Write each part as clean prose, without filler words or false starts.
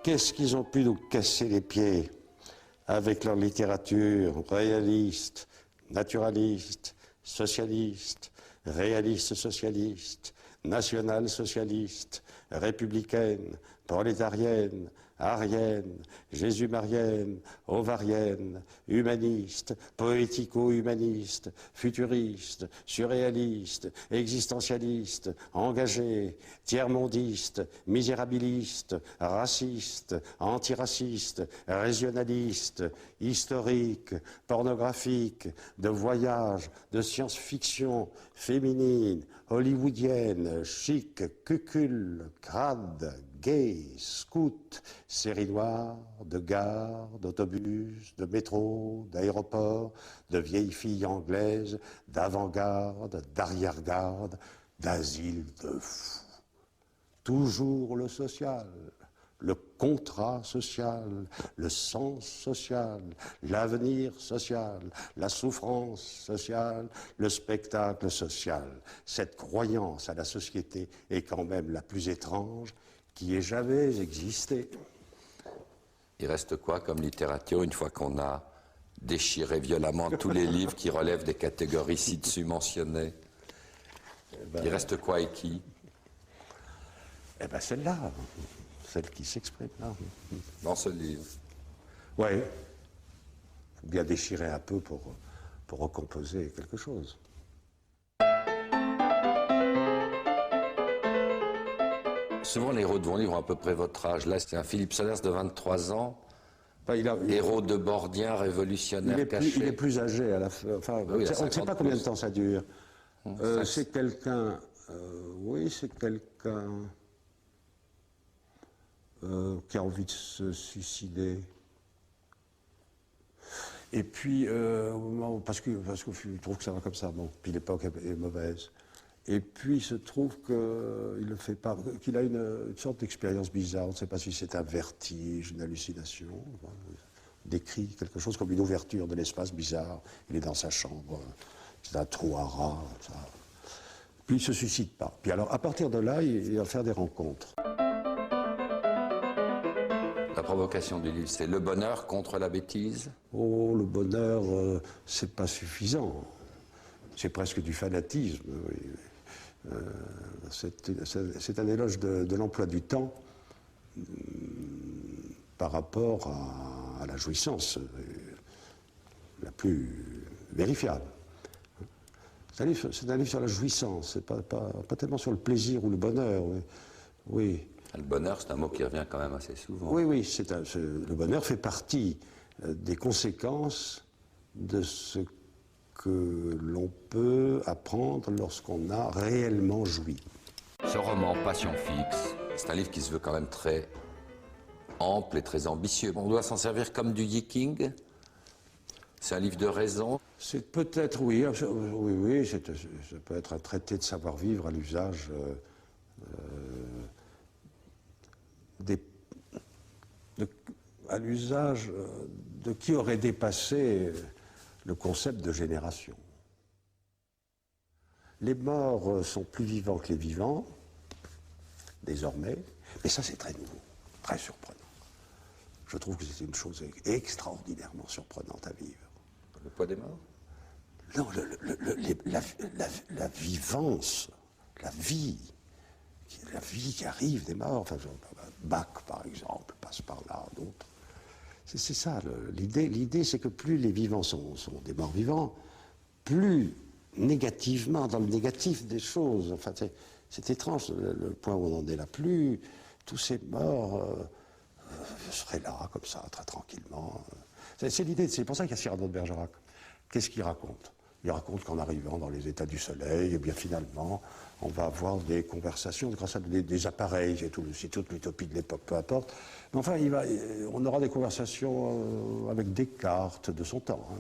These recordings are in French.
qu'est-ce qu'ils ont pu nous casser les pieds avec leur littérature réaliste, naturaliste, socialiste, réaliste socialiste, nationale socialiste, républicaine, prolétarienne, arienne, jésus-marienne, ovarienne, humaniste, poético-humaniste, futuriste, surréaliste, existentialiste, engagé, tiers-mondiste, misérabiliste, raciste, antiraciste, régionaliste, historique, pornographique, de voyage, de science-fiction, féminine, hollywoodienne, chic, cucul, crade, gay, scout, série noire, de gare, d'autobus, de métro, d'aéroport, de vieilles filles anglaises, d'avant-garde, d'arrière-garde, d'asile de fous. Toujours le social, le contrat social, le sens social, l'avenir social, la souffrance sociale, le spectacle social. Cette croyance à la société est quand même la plus étrange qui ait jamais existé. Il reste quoi comme littérature une fois qu'on a déchiré violemment tous les livres qui relèvent des catégories ci-dessus mentionnées? Il reste quoi et qui? Eh bien celle-là, celle qui s'exprime là. Dans ce livre? Oui. Il faut bien déchirer un peu pour recomposer quelque chose. Souvent, les héros de vos livres ont à peu près votre âge. Là, c'est un Philippe Solers de 23 ans, héros de Bordien, révolutionnaire caché. Il est plus âgé à la fin. Enfin, oui, on ne sait pas combien de temps ça dure. C'est quelqu'un... oui, c'est quelqu'un qui a envie de se suicider. Et puis, parce qu'il trouve que ça va comme ça. Bon, puis l'époque est mauvaise. Et puis, il se trouve qu'il a une sorte d'expérience bizarre. On ne sait pas si c'est un vertige, une hallucination. Il décrit quelque chose comme une ouverture de l'espace bizarre. Il est dans sa chambre, c'est un trou à rats. Ça. Puis, il ne se suicide pas. Puis alors, à partir de là, il va faire des rencontres. La provocation du livre, c'est le bonheur contre la bêtise? Oh, le bonheur, c'est pas suffisant. C'est presque du fanatisme. Oui. C'est un éloge de l'emploi du temps par rapport à la jouissance la plus vérifiable. C'est un livre sur la jouissance, c'est pas tellement sur le plaisir ou le bonheur. Oui. Le bonheur, c'est un mot qui revient quand même assez souvent. Oui, le bonheur fait partie des conséquences de ce que l'on peut apprendre lorsqu'on a réellement joui. Ce roman, Passion fixe, c'est un livre qui se veut quand même très ample et très ambitieux. On doit s'en servir comme du yiking. C'est un livre de raison. C'est peut-être, oui, ça peut être un traité de savoir-vivre à l'usage de qui aurait dépassé le concept de génération. Les morts sont plus vivants que les vivants, désormais, mais ça c'est très nouveau, très surprenant. Je trouve que c'est une chose extraordinairement surprenante à vivre. Le poids des morts? Non, la vivance, la vie qui arrive des morts. Enfin, Bach, par exemple, passe par là, d'autres. C'est ça, l'idée, c'est que plus les vivants sont des morts vivants, plus négativement, dans le négatif des choses, enfin, c'est étrange le point où on en est là, plus tous ces morts seraient là, comme ça, très tranquillement. C'est l'idée, c'est pour ça qu'il y a Cyrano de Bergerac. Qu'est-ce qu'il raconte? Il raconte qu'en arrivant dans les états du soleil, eh bien finalement, on va avoir des conversations grâce à des appareils, c'est toute l'utopie de l'époque, peu importe. Mais enfin, on aura des conversations avec Descartes de son temps. Hein.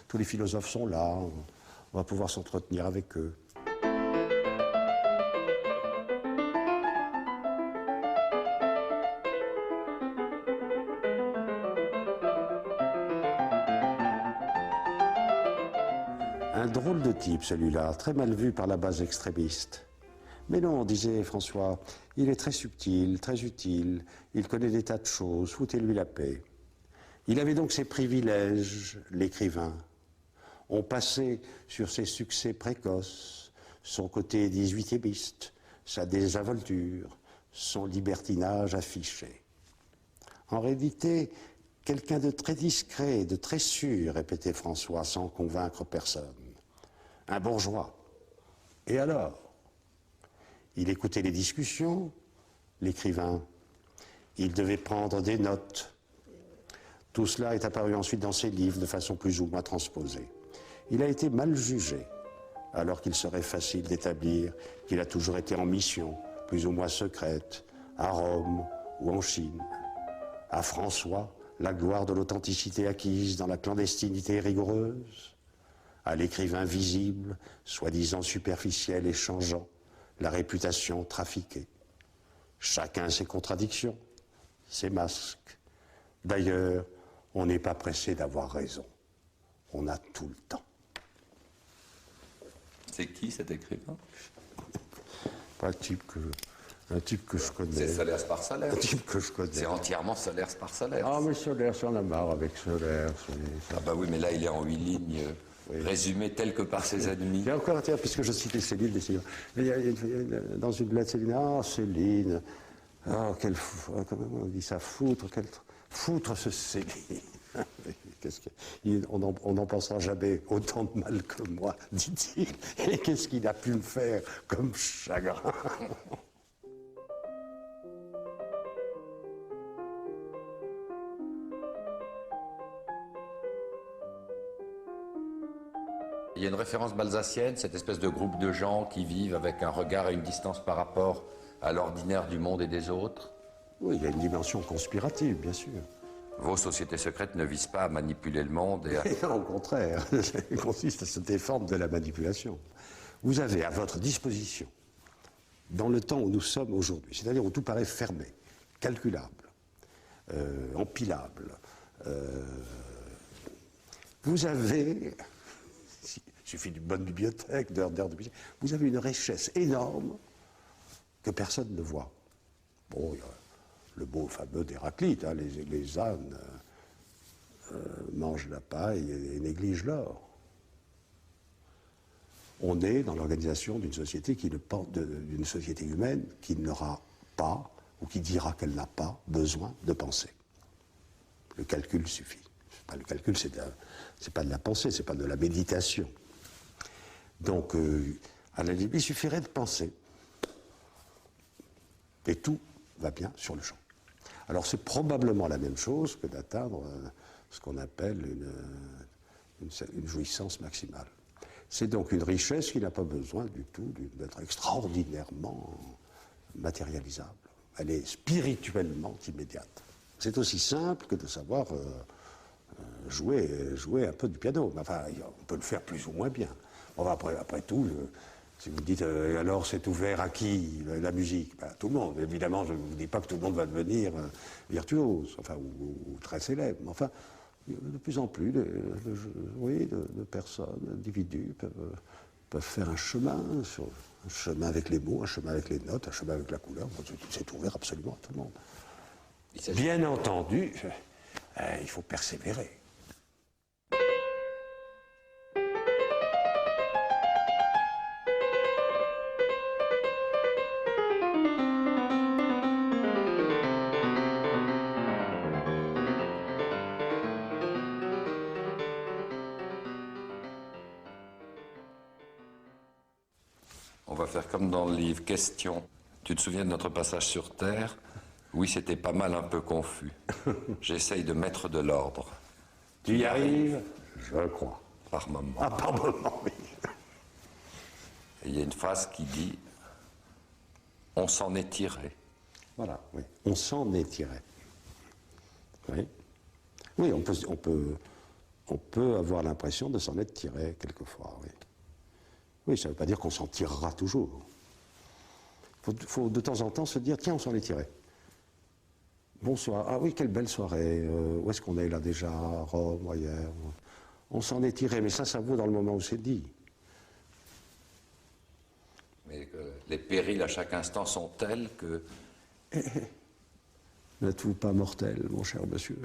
Tous les philosophes sont là, on va pouvoir s'entretenir avec eux. Un drôle de type, celui-là, très mal vu par la base extrémiste. Mais non, disait François, il est très subtil, très utile, il connaît des tas de choses, foutez-lui la paix. Il avait donc ses privilèges, l'écrivain. On passait sur ses succès précoces, son côté 18ébiste, sa désinvolture, son libertinage affiché. En réalité, quelqu'un de très discret, de très sûr, répétait François, sans convaincre personne. Un bourgeois. Et alors? Il écoutait les discussions, l'écrivain. Il devait prendre des notes. Tout cela est apparu ensuite dans ses livres de façon plus ou moins transposée. Il a été mal jugé, alors qu'il serait facile d'établir qu'il a toujours été en mission, plus ou moins secrète, à Rome ou en Chine. À François, la gloire de l'authenticité acquise dans la clandestinité rigoureuse. À l'écrivain visible, soi-disant superficiel et changeant, la réputation trafiquée. Chacun ses contradictions, ses masques. D'ailleurs, on n'est pas pressé d'avoir raison. On a tout le temps. C'est qui cet écrivain? Pas un type que je connais. C'est Solers par Solers. Un type que je connais. C'est entièrement Solers par Solers. Ah, mais Solers, on a marre avec Solers. Ah bah oui, mais là, il est en 8 lignes, résumé tel que par ses ennemis. Il y a encore, tiens, puisque je citais Céline, dans une lettre, Céline, ah, Céline, ah, comment on dit ça, foutre ce Céline. On n'en pensera jamais autant de mal que moi, dit-il. Et qu'est-ce qu'il a pu me faire comme chagrin? Il y a une référence balzacienne, cette espèce de groupe de gens qui vivent avec un regard et une distance par rapport à l'ordinaire du monde et des autres. Oui, il y a une dimension conspirative, bien sûr. Vos sociétés secrètes ne visent pas à manipuler le monde et à... Au contraire, elles consistent à se défendre de la manipulation. Vous avez à votre disposition, dans le temps où nous sommes aujourd'hui, c'est-à-dire où tout paraît fermé, calculable, empilable, vous avez, il suffit d'une bonne bibliothèque, d'heures de bibliothèque, vous avez une richesse énorme que personne ne voit. Bon, il y a le mot fameux d'Héraclite, hein, les ânes mangent la paille et négligent l'or. On est dans l'organisation d'une société d'une société humaine qui n'aura pas, ou qui dira qu'elle n'a pas besoin de penser. Le calcul suffit. Le calcul, c'est pas de la pensée, c'est pas de la méditation. Donc, à la limite, il suffirait de penser. Et tout va bien sur le champ. Alors c'est probablement la même chose que d'atteindre ce qu'on appelle une jouissance maximale. C'est donc une richesse qui n'a pas besoin du tout d'être extraordinairement matérialisable. Elle est spirituellement immédiate. C'est aussi simple que de savoir jouer un peu du piano. Enfin, on peut le faire plus ou moins bien. Bon, après tout, si vous me dites, alors c'est ouvert à qui, la musique? Ben, tout le monde. Évidemment, je ne vous dis pas que tout le monde va devenir virtuose, enfin, ou très célèbre. Mais enfin, de plus en plus, de personnes, d'individus peuvent faire un chemin avec les mots, un chemin avec les notes, un chemin avec la couleur. C'est ouvert absolument à tout le monde. Bien entendu, il faut persévérer. On va faire comme dans le livre. Question. Tu te souviens de notre passage sur Terre? Oui, c'était pas mal un peu confus. J'essaye de mettre de l'ordre. Tu y arrives? Je crois. Par moment. Ah, par moment, oui. Et il y a une phrase qui dit « On s'en est tiré ». Voilà, oui. On s'en est tiré. Oui. Oui, on peut avoir l'impression de s'en être tiré quelquefois, oui. Oui, ça ne veut pas dire qu'on s'en tirera toujours. Il faut de temps en temps se dire, tiens, on s'en est tiré. Bonsoir. Ah oui, quelle belle soirée. Où est-ce qu'on est là déjà? À Rome ou ailleurs? On s'en est tiré, mais ça vaut dans le moment où c'est dit. Mais les périls à chaque instant sont tels que... N'êtes-vous pas mortel, mon cher monsieur?